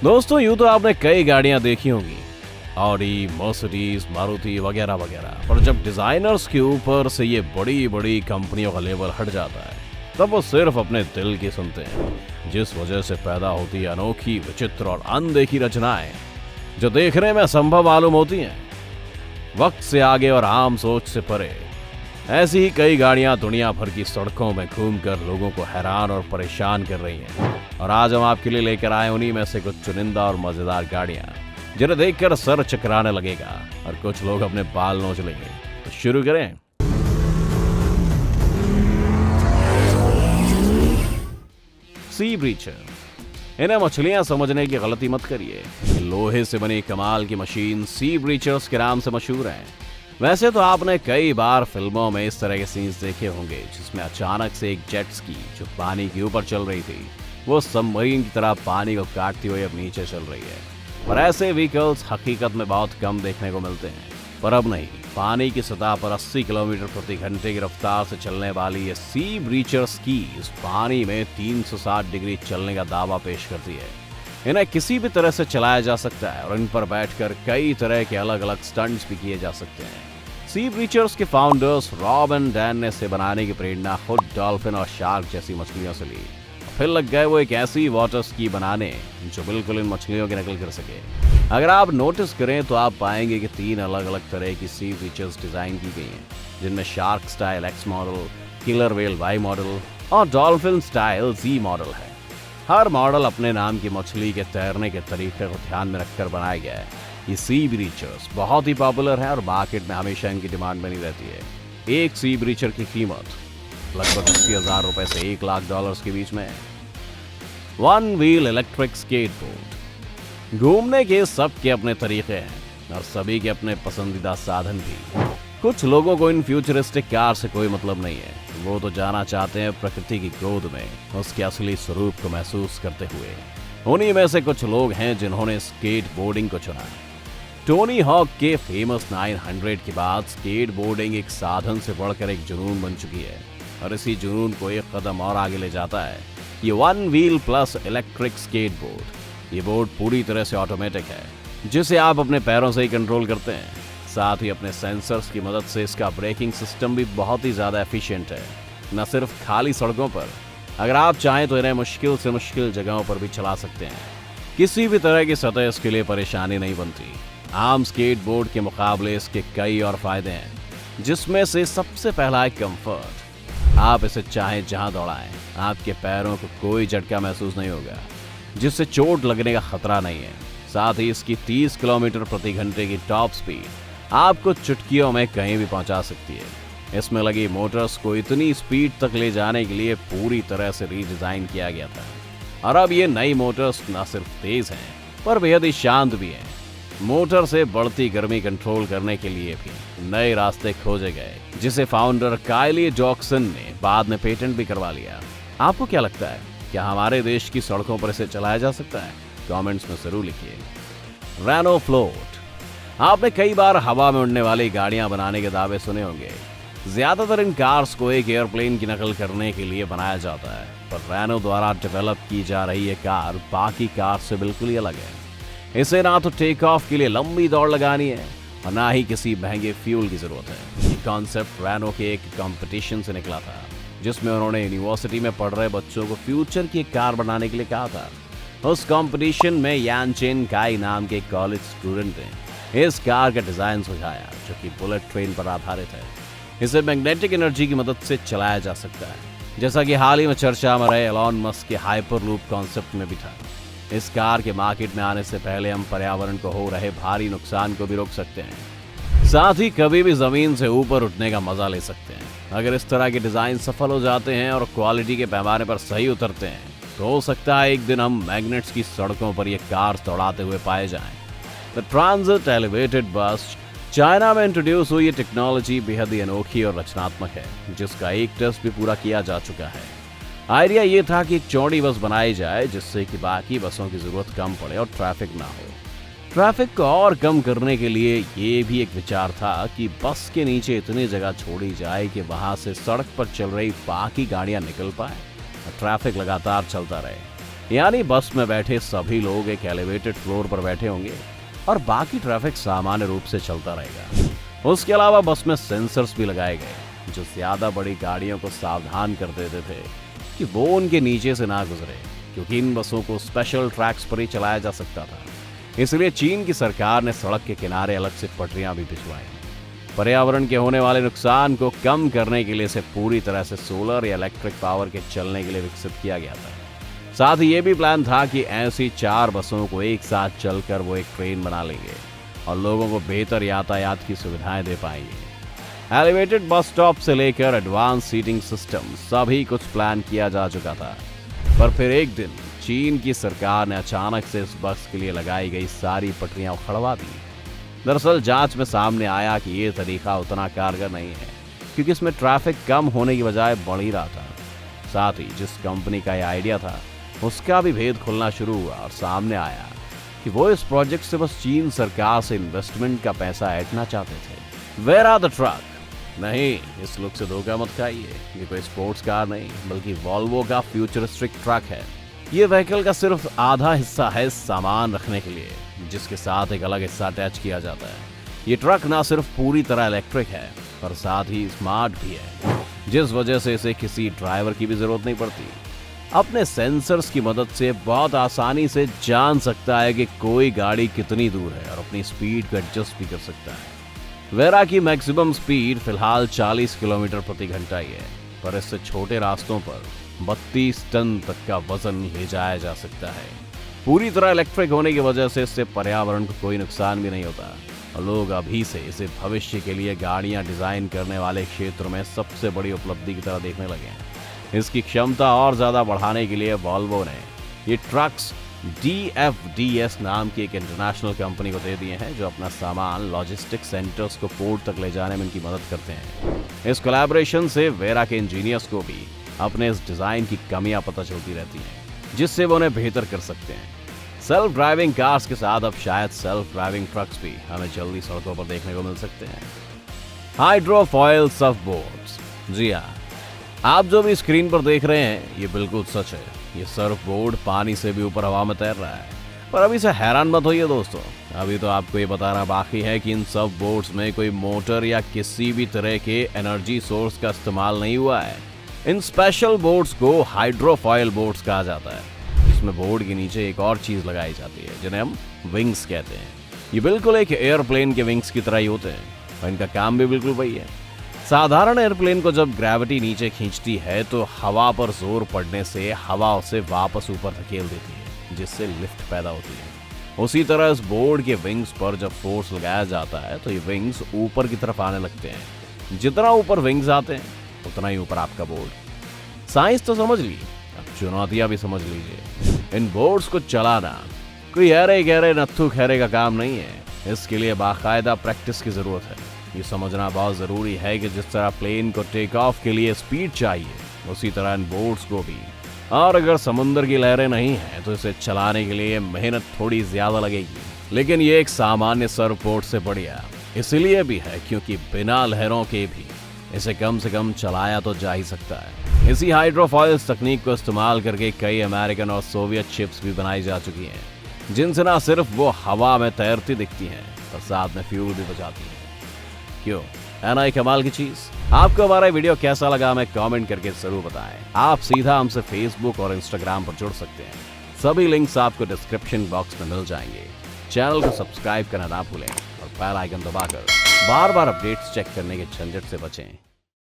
दोस्तों, यूं तो आपने कई गाड़ियां देखी होंगी, ऑडी, मर्सिडीज, मारुति वगैरह वगैरह, पर जब डिजाइनर्स के ऊपर से ये बड़ी बड़ी कंपनियों का लेबल हट जाता है, तब वो सिर्फ अपने दिल की सुनते हैं, जिस वजह से पैदा होती है अनोखी, विचित्र और अनदेखी रचनाएं जो देखने में असंभव मालूम होती हैं, वक्त से आगे और आम सोच से परे। ऐसी ही कई गाड़ियां दुनिया भर की सड़कों में घूमकर लोगों को हैरान और परेशान कर रही हैं। और आज हम आपके लिए लेकर आए उन्हीं में से कुछ चुनिंदा और मजेदार गाड़ियां, जिन्हें देखकर सर चकराने लगेगा और कुछ लोग अपने बाल नोच लेंगे। तो शुरू करें। सी ब्रीचर। इन्हें मछलियां समझने की गलती मत करिए। ये लोहे से बनी कमाल की मशीन सी ब्रीचर्स के नाम से मशहूर है। वैसे तो आपने कई बार फिल्मों में इस तरह के सीन्स देखे होंगे, जिसमें अचानक से एक जेट स्की जो पानी के ऊपर चल रही थी, वो सबमरीन की तरह पानी को काटती हुई अब नीचे चल रही है। पर ऐसे व्हीकल्स हकीकत में बहुत कम देखने को मिलते हैं। पर अब नहीं, पानी की सतह पर 80 किलोमीटर प्रति घंटे की रफ्तार से चलने वाली ये सी ब्रीचर स्कीज पानी में 360 डिग्री चलने का दावा पेश करती है। इन्हें किसी भी तरह से चलाया जा सकता है और इन पर बैठकर कई तरह के अलग अलग स्टंट्स भी किए जा सकते हैं। सी ब्रीचर्स के फाउंडर्स रॉब एंड डैन ने इसे बनाने की प्रेरणा खुद डॉल्फिन और शार्क जैसी मछलियों से ली। फिर लग गए वो एक ऐसी वाटर स्की बनाने जो बिल्कुल इन मछलियों की नकल कर सके। अगर आप नोटिस करें तो आप पाएंगे कि 3 अलग अलग तरह की सी ब्रीचर्स डिजाइन की गई हैं, जिनमें shark style x model, killer well why model और डॉल्फिन स्टाइल जी मॉडल है। हर मॉडल अपने नाम की मछली के तैरने के तरीके को ध्यान में रखकर बनाया गया है। ये सी ब्रीचर्स बहुत ही पॉपुलर है और मार्केट में हमेशा इनकी डिमांड बनी रहती है। एक सी ब्रीचर की कीमत लगभग 80,000 रुपए से $1,00,000 के बीच में है। One wheel electric skateboard. घूमने के सबके अपने तरीके हैं और सभी के अपने पसंदीदा साधन भी। कुछ लोगों को इन फ्यूचरिस्टिक कार से कोई मतलब नहीं है, वो तो जाना चाहते हैं प्रकृति की गोद में उसके असली स्वरूप को महसूस करते हुए। उन्हीं में से कुछ लोग हैं जिन्होंने स्केट बोर्डिंग को चुना। टोनी हॉक के फेमस 900 के बाद स्केट बोर्डिंग एक साधन से बढ़कर एक जुनून बन चुकी है और इसी जुनून को एक कदम और आगे ले जाता है ये one wheel plus electric skateboard. ये बोर्ड पूरी तरह से ऑटोमेटिक है, जिसे आप अपने पैरों से ही कंट्रोल करते हैं। साथ ही अपने सेंसर्स की मदद से इसका ब्रेकिंग सिस्टम भी बहुत ही ज्यादा एफिशिएंट है। न सिर्फ खाली सड़कों पर, अगर आप चाहें तो इन्हें मुश्किल से मुश्किल जगहों पर भी चला सकते हैं। किसी भी तरह की सतह इसके लिए परेशानी नहीं बनती। आम स्केट बोर्ड के मुकाबले इसके कई और फायदे हैं, जिसमें से सबसे पहला है कंफर्ट। आप इसे चाहें जहां दौड़ाएं, आपके पैरों को कोई झटका महसूस नहीं होगा, जिससे चोट लगने का खतरा नहीं है। साथ ही इसकी 30 किलोमीटर प्रति घंटे की टॉप स्पीड आपको चुटकियों में कहीं भी पहुंचा सकती है। इसमें लगी मोटर्स को इतनी स्पीड तक ले जाने के लिए पूरी तरह से रीडिजाइन किया गया था और अब ये नई मोटर्स न सिर्फ तेज हैं पर बेहद ही शांत भी हैं। मोटर से बढ़ती गर्मी कंट्रोल करने के लिए भी नए रास्ते खोजे गए, जिसे फाउंडर काइली जॉक्सन ने बाद में पेटेंट भी करवा लिया। आपको क्या लगता है, क्या हमारे देश की सड़कों पर इसे चलाया जा सकता है? कमेंट्स में जरूर लिखिए। Renault Float. आपने कई बार हवा में उड़ने वाली गाड़ियां बनाने के दावे सुने होंगे। ज्यादातर इन कार्स को एक एयरप्लेन की नकल करने के लिए बनाया जाता है, पर रेनो द्वारा डेवलप की जा रही ये कार बाकी कार से बिल्कुल ही अलग है। इसे ना तो टेक ऑफ के लिए लंबी दौड़ लगानी है और ना ही किसी महंगे फ्यूल की जरूरत है। ये कॉन्सेप्ट रेनो के एक कंपटीशन से निकला था, जिसमें उन्होंने यूनिवर्सिटी में पढ़ रहे बच्चों को फ्यूचर की एक कार बनाने के लिए कहा था। उस कंपटीशन में यान चेन काई नाम के कॉलेज स्टूडेंट ने इस कार का डिजाइन सुझाया, जो कि बुलेट ट्रेन पर आधारित है। इसे मैग्नेटिक एनर्जी की मदद से चलाया जा सकता है, जैसा कि हाल ही में चर्चा में रहे एलॉन मस्क के हाइपर लूप कॉन्सेप्ट में भी था। इस कार के मार्केट में आने से पहले हम पर्यावरण को हो रहे भारी नुकसान को भी रोक सकते हैं, साथ ही कभी भी जमीन से ऊपर उठने का मजा ले सकते हैं। अगर इस तरह के डिजाइन सफल हो जाते हैं और क्वालिटी के पैमाने पर सही उतरते हैं, तो हो सकता है एक दिन हम मैग्नेट्स की सड़कों पर ये कार दौड़ाते हुए पाए जाएं। द ट्रांजिट एलिवेटेड बस। चाइना में इंट्रोड्यूस हुई ये टेक्नोलॉजी बेहद ही अनोखी और रचनात्मक है, जिसका एक टेस्ट भी पूरा किया जा चुका है। आइडिया ये था कि एक चौड़ी बस बनाई जाए, जिससे कि बाकी बसों की जरूरत कम पड़े और ट्रैफिक ना हो। ट्रैफिक को और कम करने के लिए ये भी एक विचार था कि बस के नीचे इतनी जगह छोड़ी जाए कि वहां से सड़क पर चल रही बाकी गाड़ियां निकल पाए और ट्रैफिक लगातार चलता रहे। यानी बस में बैठे सभी लोग एक एलिवेटेड फ्लोर पर बैठे होंगे और बाकी ट्रैफिक सामान्य रूप से चलता रहेगा। उसके अलावा बस में सेंसर्स भी लगाए गए जो ज्यादा बड़ी गाड़ियों को सावधान कर देते थे कि वो उनके नीचे से ना गुजरे, क्योंकि इन बसों को स्पेशल ट्रैक्स पर ही चलाया जा सकता था। इसलिए चीन की सरकार ने सड़क के किनारे अलग से पटरियां भी बिछवाई। पर्यावरण के होने वाले नुकसान को कम करने के लिए इसे पूरी तरह से सोलर या इलेक्ट्रिक पावर के चलने के लिए विकसित किया गया था। साथ ही ये भी प्लान था कि ऐसी 4 बसों को एक साथ चलकर वो एक ट्रेन बना लेंगे और लोगों को बेहतर यातायात की सुविधाएं दे पाएंगे। एलिवेटेड बस स्टॉप से लेकर एडवांस सीटिंग सिस्टम सभी कुछ प्लान किया जा चुका था। पर फिर एक दिन चीन की सरकार ने अचानक से इस बस के लिए लगाई गई सारी पटरियां उखड़वा दी। दरअसल जांच में सामने आया कि ये तरीका उतना कारगर नहीं है, क्योंकि इसमें ट्रैफिक कम होने की बजाय बढ़ ही रहा था। साथ ही जिस कंपनी का यह आइडिया था उसका भी भेद खुलना शुरू हुआ और सामने आया कि वो इस प्रोजेक्ट से बस चीन सरकार से इन्वेस्टमेंट का पैसा ऐंठना चाहते थे। Where are the truck? नहीं, इस लुक से धोखा मत खाइए, ये कोई स्पोर्ट्स कार नहीं बल्कि वॉल्वो का फ्यूचरिस्टिक ट्रक है। ये व्हीकल का सिर्फ आधा हिस्सा है सामान रखने के लिए, जिसके साथ एक अलग हिस्सा अटैच किया जाता है। ये ट्रक ना सिर्फ पूरी तरह इलेक्ट्रिक है पर साथ ही स्मार्ट भी है, जिस वजह से इसे किसी ड्राइवर की भी जरूरत नहीं पड़ती। अपने सेंसर्स की मदद से बहुत आसानी से जान सकता है कि कोई गाड़ी कितनी दूर है और अपनी स्पीड को एडजस्ट भी कर सकता है। वेरा की मैक्सिमम स्पीड फिलहाल 40 किलोमीटर प्रति घंटा ही है, पर इससे छोटे रास्तों पर 32 टन तक का वजन ले जाया जा सकता है। पूरी तरह इलेक्ट्रिक होने की वजह से इससे पर्यावरण को कोई नुकसान भी नहीं होता और लोग अभी से इसे भविष्य के लिए गाड़ियां डिजाइन करने वाले क्षेत्र में सबसे बड़ी उपलब्धि की तरह देखने लगे हैं। इसकी क्षमता और ज्यादा बढ़ाने के लिए वॉल्वो ने ये ट्रक्स DFDS नाम की एक इंटरनेशनल कंपनी को दे दिए हैं, जो अपना सामान लॉजिस्टिक सेंटर्स को पोर्ट तक ले जाने में इनकी मदद करते हैं। इस कोलैबोरेशन से वेरा के इंजीनियर्स को भी अपने इस डिजाइन की कमियां पता चलती रहती हैं, जिससे वो उन्हें बेहतर कर सकते हैं। सेल्फ ड्राइविंग कार्स के साथ अब शायद सेल्फ ड्राइविंग ट्रक्स भी हमें जल्दी सड़कों पर देखने को मिल सकते हैं। हाइड्रोफॉयल सर्फ बोर्ड्स, जी हाँ, आप जो भी स्क्रीन पर देख रहे हैं ये बिल्कुल सच है। ये सर्फ बोर्ड पानी से भी ऊपर हवा में तैर रहा है। पर अभी से हैरान मत होइए दोस्तों, अभी तो आपको ये बताना बाकी है कि इन सर्फ बोर्ड्स में कोई मोटर या किसी भी तरह के एनर्जी सोर्स का इस्तेमाल नहीं हुआ है। इन स्पेशल बोर्ड्स को हाइड्रोफॉयल बोर्ड्स कहा जाता है। इसमें बोर्ड के नीचे एक और चीज लगाई जाती है जिन्हें हम विंग्स कहते हैं। ये बिल्कुल एक एयरप्लेन के विंग्स की तरह ही होते हैं और इनका काम भी बिल्कुल वही है। साधारण एयरप्लेन को जब ग्रेविटी नीचे खींचती है तो हवा पर जोर पड़ने से हवा उसे वापस ऊपर धकेल देती है, जिससे लिफ्ट पैदा होती है। उसी तरह इस बोर्ड के विंग्स पर जब फोर्स लगाया जाता है तो ये विंग्स ऊपर की तरफ आने लगते हैं। जितना ऊपर विंग्स आते हैं उतना ही ऊपर आपका बोर्ड। साइंस तो समझ ली, अब चुनौतियां भी समझ लीजिए। इन बोर्ड्स को चलाना कोई अरे गहरे नत्थु खैरे का काम नहीं है। इसके लिए बाकायदा प्रैक्टिस की जरूरत है। ये समझना बहुत जरूरी है कि जिस तरह प्लेन को टेक ऑफ के लिए स्पीड चाहिए, उसी तरह इन बोर्ड्स को भी। और अगर समुद्र की लहरें नहीं हैं तो इसे चलाने के लिए मेहनत थोड़ी ज्यादा लगेगी, लेकिन ये एक सामान्य सर्फ बोर्ड से बढ़िया इसलिए भी है क्योंकि बिना लहरों के भी इसे कम से कम चलाया तो जा ही सकता है। इसी हाइड्रोफॉइल्स तकनीक को इस्तेमाल करके कई अमेरिकन और सोवियत शिप्स भी बनाई जा चुकी हैं, जिनसे ना सिर्फ वो हवा में तैरती दिखती हैं पर साथ में फ्यूल भी बचाती हैं। क्यों, है ना एक कमाल की चीज? आपको हमारा वीडियो कैसा लगा हमें कमेंट करके जरूर बताएं। आप सीधा हमसे फेसबुक और इंस्टाग्राम पर जुड़ सकते हैं। सभी लिंक्स आपको डिस्क्रिप्शन बॉक्स में मिल जाएंगे। चैनल को सब्सक्राइब करना ना भूलें और बेल आइकन दबाकर बार बार अपडेट्स चेक करने के झंझट से बचें।